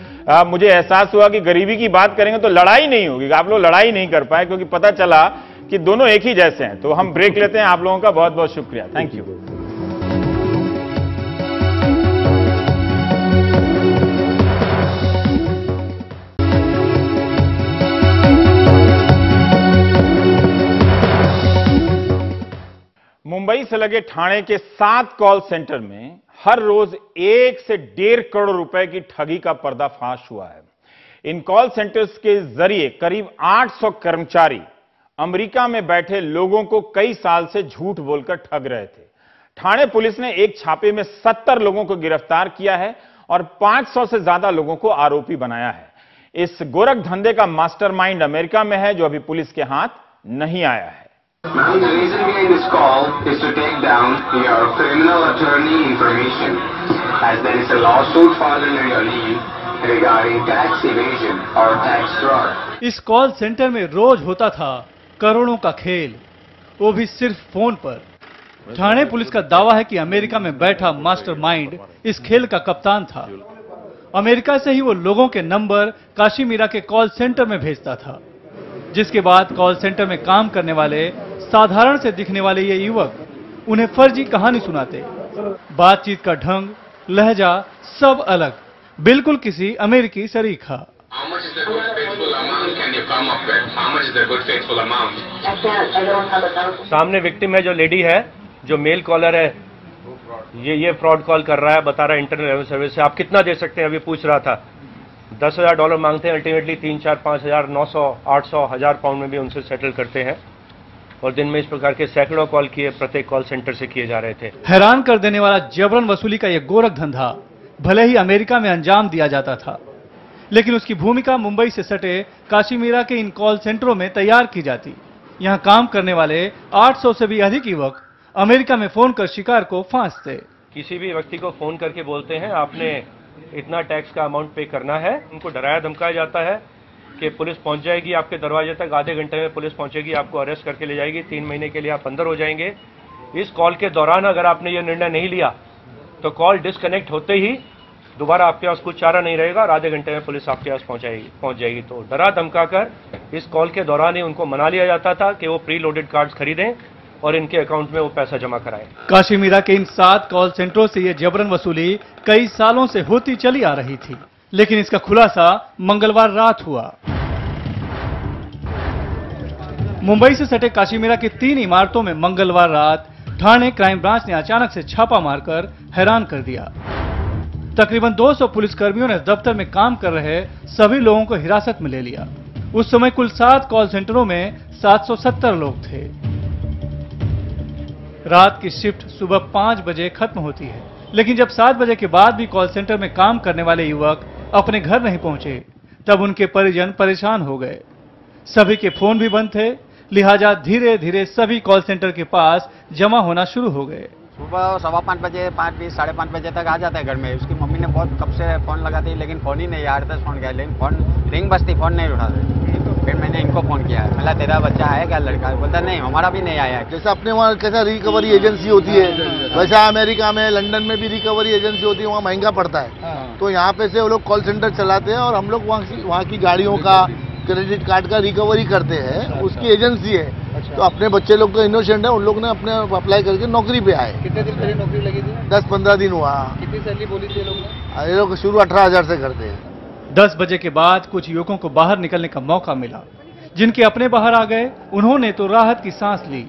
मुझे एहसास हुआ कि गरीबी की बात करेंगे तो लड़ाई नहीं होगी। आप लोग लड़ाई नहीं कर पाए क्योंकि पता चला कि दोनों एक ही जैसे हैं। तो हम ब्रेक लेते हैं। आप लोगों का बहुत बहुत शुक्रिया। Thank you. मुंबई से लगे ठाणे के 7 कॉल सेंटर में हर रोज 1 से 1.5 करोड़ रुपए की ठगी का पर्दाफाश हुआ है। इन कॉल सेंटर्स के जरिए करीब 800 कर्मचारी अमेरिका में बैठे लोगों को कई साल से झूठ बोलकर ठग रहे थे। ठाणे पुलिस ने एक छापे में 70 लोगों को गिरफ्तार किया है और 500 से ज्यादा लोगों को आरोपी बनाया है। इस गोरख धंधे का मास्टरमाइंड अमेरिका में है, जो अभी पुलिस के हाथ नहीं आया है। Ma'am, the reason behind this call is to take down your criminal attorney information, as there is a lawsuit filed under your name regarding tax evasion or tax fraud. इस कॉल सेंटर में रोज होता था करोड़ों का खेल, वो भी सिर्फ फोन पर। ठाणे पुलिस का दावा है कि अमेरिका में बैठा मास्टरमाइंड इस खेल का कप्तान था। अमेरिका से ही वो लोगों के नंबर काशीमीरा के कॉल सेंटर में भेजता था, जिसके बाद कॉल सेंटर में काम करने वाले साधारण से दिखने वाले ये युवक उन्हें फर्जी कहानी सुनाते। बातचीत का ढंग, लहजा सब अलग, बिल्कुल किसी अमेरिकी सरीखा। सामने विक्टिम है, जो लेडी है, जो मेल कॉलर है, ये फ्रॉड कॉल कर रहा है, बता रहा है इंटरनल रेवेन्यू सर्विस से। आप कितना दे सकते हैं? अभी पूछ रहा था। $10,000 मांगते हैं, अल्टीमेटली 3, 4, 5,000, 900, 800, 1000 पाउंड में भी उनसे सेटल करते हैं। और दिन में इस प्रकार के सैकड़ों कॉल किए प्रत्येक कॉल सेंटर से किए जा रहे थे। हैरान कर देने वाला जबरन वसूली का यह गोरख धंधा भले ही अमेरिका में अंजाम दिया जाता था, लेकिन उसकी भूमिका मुंबई से सटे काशीमीरा के इन कॉल सेंटरों में तैयार की जाती। यहाँ काम करने वाले 800 से भी अधिक युवक अमेरिका में फोन कर शिकार को फांसते। किसी भी व्यक्ति को फोन करके बोलते हैं आपने इतना टैक्स का अमाउंट पे करना है। उनको डराया धमकाया जाता है कि पुलिस पहुंच जाएगी आपके दरवाजे तक, आधे घंटे में पुलिस पहुंचेगी, आपको अरेस्ट करके ले जाएगी, 3 महीने के लिए आप अंदर हो जाएंगे। इस कॉल के दौरान अगर आपने ये निर्णय नहीं लिया तो कॉल डिस्कनेक्ट होते ही दोबारा आपके पास कुछ चारा नहीं रहेगा और आधे घंटे में पुलिस आपके पास पहुंच जाएगी। तो डरा धमकाकर इस कॉल के दौरान ही उनको मना लिया जाता था कि वो प्री लोडेड कार्ड्स खरीदें और इनके अकाउंट में वो पैसा जमा कराएं। काशीमीरा के इन 7 कॉल सेंटरों से ये जबरन वसूली कई सालों से होती चली आ रही थी, लेकिन इसका खुलासा मंगलवार रात हुआ। मुंबई से सटे काशीमीरा की 3 इमारतों में मंगलवार रात ठाणे क्राइम ब्रांच ने अचानक से छापा मारकर हैरान कर दिया। तकरीबन 200 पुलिसकर्मियों ने दफ्तर में काम कर रहे सभी लोगों को हिरासत में ले लिया। उस समय कुल 7 कॉल सेंटरों में 770 लोग थे। रात की शिफ्ट सुबह 5 बजे खत्म होती है, लेकिन जब 7 बजे के बाद भी कॉल सेंटर में काम करने वाले युवक अपने घर नहीं पहुंचे, तब उनके परिजन परेशान हो गए। सभी के फोन भी बंद थे, लिहाजा धीरे धीरे सभी कॉल सेंटर के पास जमा होना शुरू हो गए। सुबह 5:15 बजे, 5:20, 5:30 बजे तक आ जाता है घर में। उसकी मम्मी ने बहुत कब से फोन लगाती, लेकिन फोन ही नहीं, 8-10 फोन किया, लेकिन फोन रिंग बजती, फोन नहीं उठाते। फिर मैंने इनको फोन किया, बोला तेरा बच्चा है क्या, लड़का? बोलता नहीं, हमारा भी नहीं आया है। जैसे अपने वहाँ कैसा रिकवरी एजेंसी होती है, वैसा अमेरिका में, लंदन में भी रिकवरी एजेंसी होती है, वहाँ महंगा पड़ता है। तो यहाँ पे से वो लोग कॉल सेंटर चलाते हैं और हम लोग वहाँ की गाड़ियों का, क्रेडिट कार्ड का रिकवरी करते हैं। उसकी एजेंसी है। तो अपने बच्चे लोग तो इनोसेंट है, उन लोग ने अपने अप्लाई करके नौकरी पे आए। कितने दिन पहले नौकरी लगी थी? 10-15 दिन हुआ। कितनी सैलरी बोली थी ये लोग शुरू 18,000 से करते हैं। 10 बजे के बाद कुछ युवकों को बाहर निकलने का मौका मिला। जिनके अपने बाहर आ गए, उन्होंने तो राहत की सांस ली,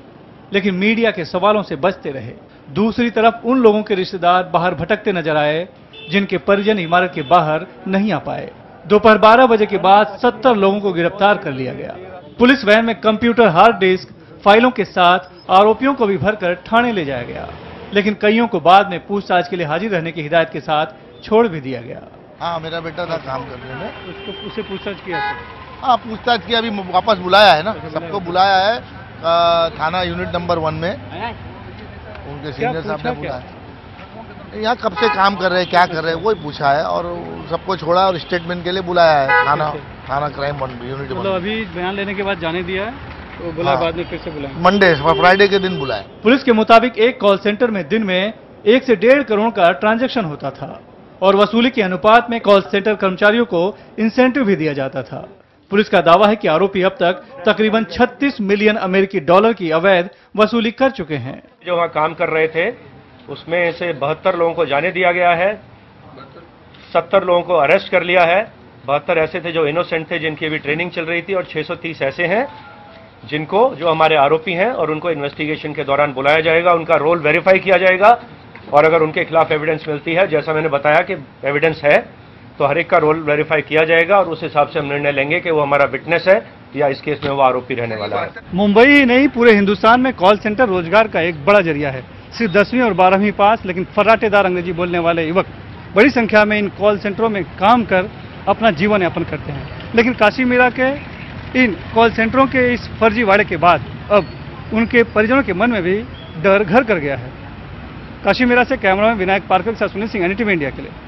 लेकिन मीडिया के सवालों से बचते रहे। दूसरी तरफ उन लोगों के रिश्तेदार बाहर भटकते नजर आए, जिनके परिजन इमारत के बाहर नहीं आ पाए। दोपहर 12 बजे के बाद 70 लोगों को गिरफ्तार कर लिया गया। पुलिस वैन में कंप्यूटर, हार्ड डिस्क, फाइलों के साथ आरोपियों को भी भरकर थाने ले जाया गया, लेकिन कईयों को बाद में पूछताछ के लिए हाजिर रहने की हिदायत के साथ छोड़ भी दिया गया। हाँ, मेरा बेटा था काम करने में। उसे पूछताछ किया? हाँ, पूछताछ किया, अभी वापस बुलाया है ना, सबको बुलाया है थाना यूनिट नंबर 1 में। उनके सीनियर साहब ने बुलाया। यहाँ कब से काम कर रहे हैं, क्या कर रहे हैं, वही पूछा है और सबको छोड़ा और स्टेटमेंट के लिए बुलाया है थाना क्राइम 1 यूनिट 1। अभी बयान लेने के बाद जाने दिया है, तो बुला बाद में फिर से बुलाया? मंडे, फ्राइडे के दिन बुलाया। पुलिस के मुताबिक एक कॉल सेंटर में दिन में 1 से 1.5 करोड़ का ट्रांजैक्शन होता था और वसूली के अनुपात में कॉल सेंटर कर्मचारियों को इंसेंटिव भी दिया जाता था। पुलिस का दावा है कि आरोपी अब तक तकरीबन 36 मिलियन अमेरिकी डॉलर की अवैध वसूली कर चुके हैं। जो वहाँ काम कर रहे थे उसमें से 72 लोगों को जाने दिया गया है, 70 लोगों को अरेस्ट कर लिया है। 72 ऐसे थे जो इनोसेंट थे, जिनकी अभी ट्रेनिंग चल रही थी, और 630 ऐसे हैं जिनको, जो हमारे आरोपी हैं, और उनको इन्वेस्टिगेशन के दौरान बुलाया जाएगा, उनका रोल वेरीफाई किया जाएगा और अगर उनके खिलाफ एविडेंस मिलती है, जैसा मैंने बताया कि एविडेंस है, तो हर एक का रोल वेरीफाई किया जाएगा और उस हिसाब से हम निर्णय लेंगे कि वो हमारा विटनेस है या इस केस में वो आरोपी रहने वाला है। मुंबई ही नहीं, पूरे हिंदुस्तान में कॉल सेंटर रोजगार का एक बड़ा जरिया है। सिर्फ 10वीं और 12वीं पास लेकिन फर्राटेदार अंग्रेजी बोलने वाले युवक बड़ी संख्या में इन कॉल सेंटरों में काम कर अपना जीवन यापन करते हैं। लेकिन काशी मीरा के इन कॉल सेंटरों के इस फर्जीवाड़े के बाद अब उनके परिजनों के मन में भी डर घर कर गया है। काशी मीरा से कैमरा में विनायक पार्कर के साथ सुनील सिंह, NDTV इंडिया के लिए।